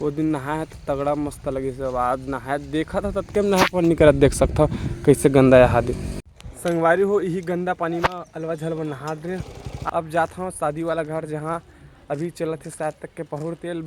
वो दिन नहाया तो तगड़ा मस्त लगी सब। आज नहाया देखा था तब के नहा पानी नहीं करत, देख सकता कैसे गंदा है हाथ। संगवारी हो यही गंदा पानी में अलवा झलवा नहा दे। अब जाता हूँ शादी वाला घर जहाँ अभी चला थे शायद तक के पहुर तेल।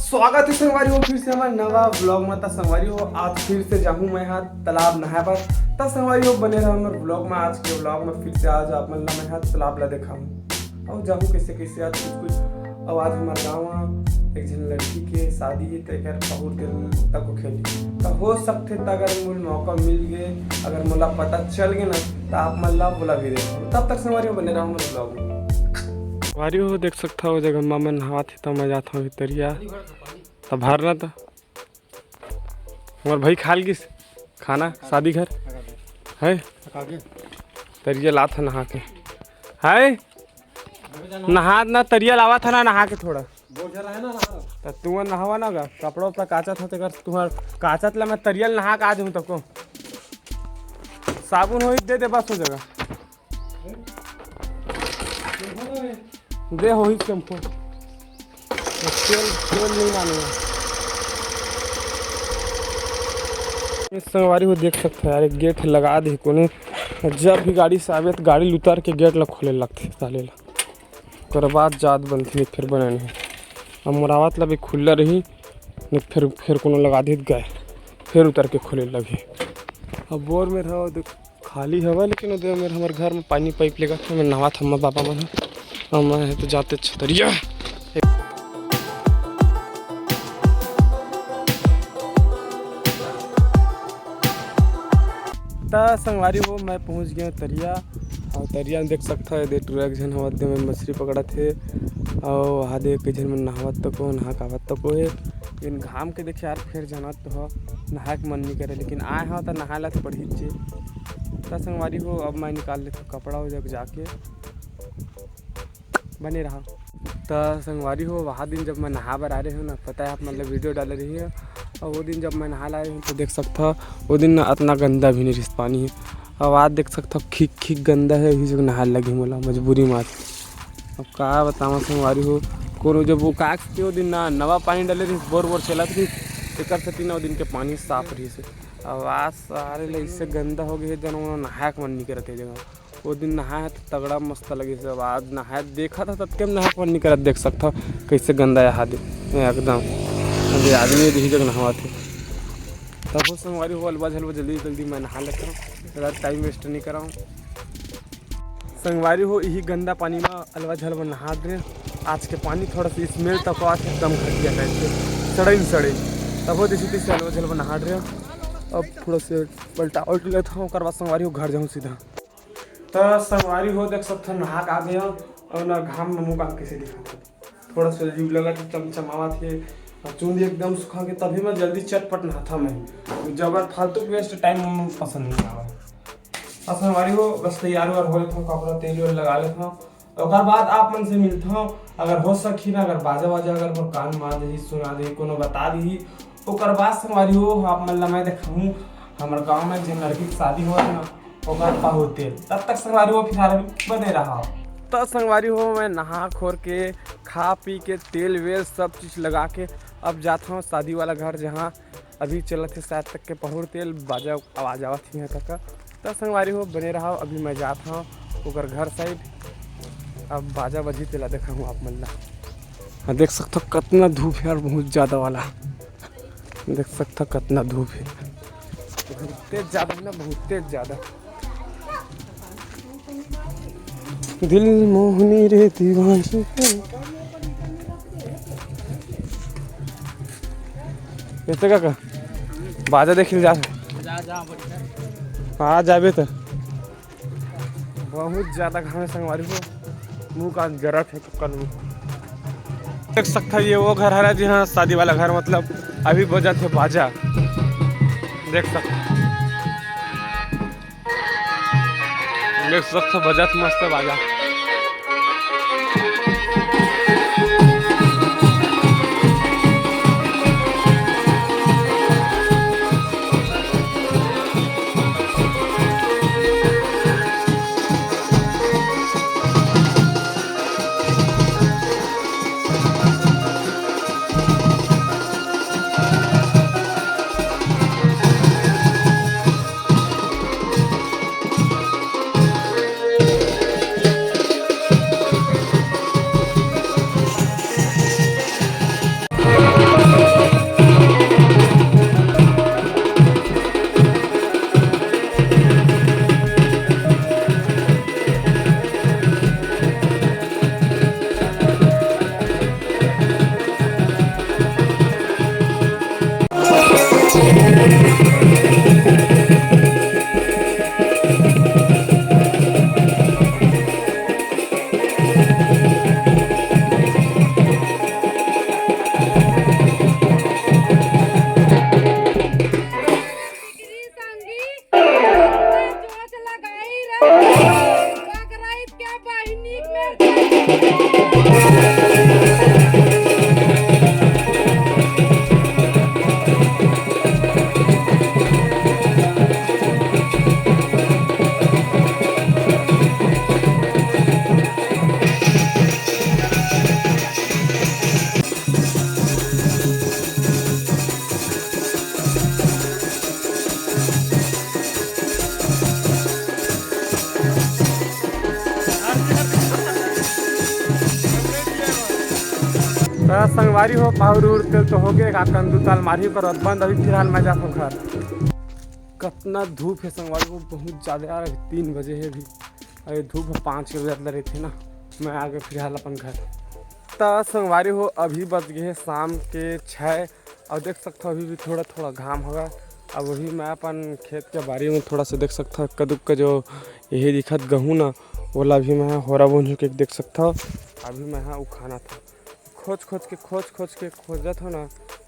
स्वागत है संगवारी हो फिर से हमारे नवा ब्लॉग में। संगवारी हो आज फिर से जाऊँ मैं यहाँ तालाब नहाए पर। तब संगवारी हो बने रहा हमारे ब्लॉग में। आज के ब्लॉग में फिर से आज आप मतलब मैं यहाँ तालाब ला देखा हूँ और जाऊँ कैसे कैसे आज कुछ और आज हमारे गाँव एक जन लड़की के शादी है तो पहुर तेल तक को खेली तो हो सकते अगर मुझे मौका मिल गए, अगर मुला पता चल गया ना तो आप मल्ला बोला भी देखो। तब तक संगवारी हो बने रहा हूँ ब्लॉग में। संगवारी हो देख सकता हो जगह मामा नहा थे तो मैं जाता हूँ तरिया तब भरना था हमारे भाई खाल किस खाना शादी घर है तरिया ला था नहा के है नहा ना तरिया लावा था ना नहा के थोड़ा तो तू नहावा ना गा कपड़ा उपड़ा काचा था तो तुम्हारा काचा ला मैं तरियल नहा के आ जाऊँ तब को साबुन हो दे दे बस हो जगह दे हो ही शैम्पू तेल तेल नहीं मानूंगा। संगवारी हो देख सकते हैं यार एक गेट लगा दी कोने। जब भी गाड़ी से आवे तो गाड़ी उतार के गेट ला खोले लगते साले ला कर बाद जात बनती फिर बने नहीं। अब मुरावत ला भी खुला रही नहीं फिर कोनो लगा दी गए फिर उतर के खोले लगे। अब बोर में रहो देख खाली हवा लेकिन उधर मेरे हमारे घर में पानी पाइप लेगा था मैं नहा था मैं बाबा मन और मैं तो जाते छतरिया। संगवारी हो मैं पहुंच गया तरिया और तरिया में देख सकता है एक जन हवत में मछली पकड़ा थे और हादे एक जन में नहावत तक हो नहा कावत तक हो। लेकिन घाम के देखे यार फिर जाना तो हो नहा के मन नहीं करे लेकिन आए हाँ तो नहा ला तो पड़ी चे तो संगवारी हो। अब मैं निकाल लेता कपड़ा हो जब जाके बने रहा तो संगवारी हो। वहाँ दिन जब मैं नहा बर आ रही हूँ ना पता है आप मतलब वीडियो डाल रही है और वो दिन जब मैं नहा ला रही हूँ तो देख सकता वो दिन ना इतना गंदा भी नहीं रिस पानी है। अब आज देख सकता खींच खींच गंदा है इसी जगह नहा लगी मोला मजबूरी मार। अब कहा बतावा संगवारी हो को जब वो काक के वो दिन ना नवा पानी डाले रही बोर बोर चला थी एक तीन वो दिन के पानी साफ रही से। अब आज सारे ले इससे गंदा हो गया जन नहाया के मन नहीं करते जगह। वो दिन नहाया तो तगड़ा मस्त लगी सब। आज नहाया देखा था तब के नहा के मन नहीं करत, देख सकता कैसे गंदा है हाथ एकदम अभी आदमी यही जगह नहावा थे। तब वो संगवारी हो अलवा झलवा जल्दी जल्दी मैं नहा लेता हूँ ज़्यादा टाइम वेस्ट नहीं कराऊँ। संगवारी हो यही गंदा पानी में अलवा झलवा नहा दे। आज के पानी थोड़ा सा स्मेल तक एकदम घटिया टाइप से सड़े तब वो इसी से अलवा झलवा नहा रहे। अब थोड़ा से पलटा उल्ट लेता हूँ करवा संगवारी हो घर जाऊँ सीधा। तो संगवारी हो देख सकते नहा के आ गया और ना घाम में मुँह काम कैसे दिखा थोड़ा सा अजीब लगा तो चमचमावा थे चूंदी एकदम सुखा के तभी मैं जल्दी चटपट नहाता मैं जबर फालतू वेस्ट टाइम पसंद नहीं आवा। अब संगवारी हो बस तैयार वार हो लेता हूँ कपड़ा तेल वेल लगा लेता हूँ और बाद आप मन से मिलता हूँ। अगर हो सकी ना अगर बाजा वाजा अगर वो कान मार दी सुना दी कोनो बता दी ओकर बाद संगवारी हो आप मतलब मैं देखूँ हमारे गाँव में जिन लड़की की शादी हो ना ओकर पाहुर तेल तब तक संगवारी हो फिर बने रहा। तो संगवारी हो मैं नहा खोर के खा पी के तेल वेल सब चीज़ लगा के अब जाता हूँ शादी वाला घर जहाँ अभी चला थे शायद तक के पहुर तेल बाजा आवाज आवा थी यहाँ तक। तो संगवारी हो बने रहा अभी मैं जाता हूँ ओकर घर साइड। अब बाजा बजी तेला देखा हूँ आप मल्ला देख सकते हो कितना धूप है और बहुत ज़्यादा वाला देख सकते हो कितना धूप है बहुत तेज ज़्यादा ना बहुत तेज ज़्यादा। दिल मोहनी रे दीवानी कैसे का बाजा देखिल जा कहाँ जाबे तो बहुत ज़्यादा घाम संगवारी को मुँह का गरत है कल देख सकता ये वो घर है जी हाँ शादी वाला घर मतलब अभी बजा थे बाजा देख सकते बजा थे मस्त बाजा। संगवारी हो पाहुर उड़ तेल तो हो गए का कंदू ताल मारी पर बंद अभी फिलहाल मैं जाता हूँ घर। कितना धूप है संगवारी को, बहुत ज़्यादा यार। 3 बजे है अभी, अरे धूप 5 के बजे अंदर रही थी ना। मैं आ गया फिलहाल अपन घर। तो संगवारी हो अभी बज गए शाम के 6 और देख सकते हो अभी भी थोड़ा थोड़ा घाम होगा। अब वही मैं अपन खेत के बारी में थोड़ा सा देख सकता हूँ कदुक का जो यही दिखत गहूँ ना बोला अभी मैं होरा बोन के देख सकता हूँ। अभी मैं यहाँ उखाना था, खोज के खोजत हो ना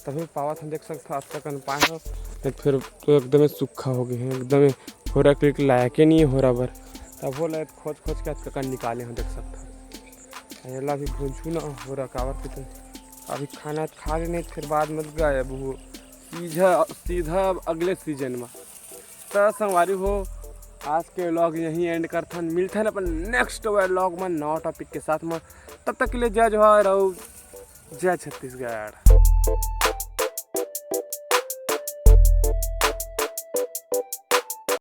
तभी पावा था। देख सकता हूँ अब तक अन पाए हो नहीं फिर तो एकदम सूखा हो गए हैं, एकदम होरा के लायक ही नहीं है होरा बर। तब वो लायक खोज के आज तक निकाले हैं। देख सकता हूँ अला भी भूंझू ना हो रहा कावर के। तो अभी खाना खा लेने फिर बाद मत गए अब वो सीधा अगले सीजन में। तो संगवारी हो आज के व्लॉग यहीं एंड करथन, मिलते हैं अपन नेक्स्ट व्लॉग में नौ टॉपिक के साथ में। तब तक के लिए जय जवाहर और जय छत्तीसगढ़।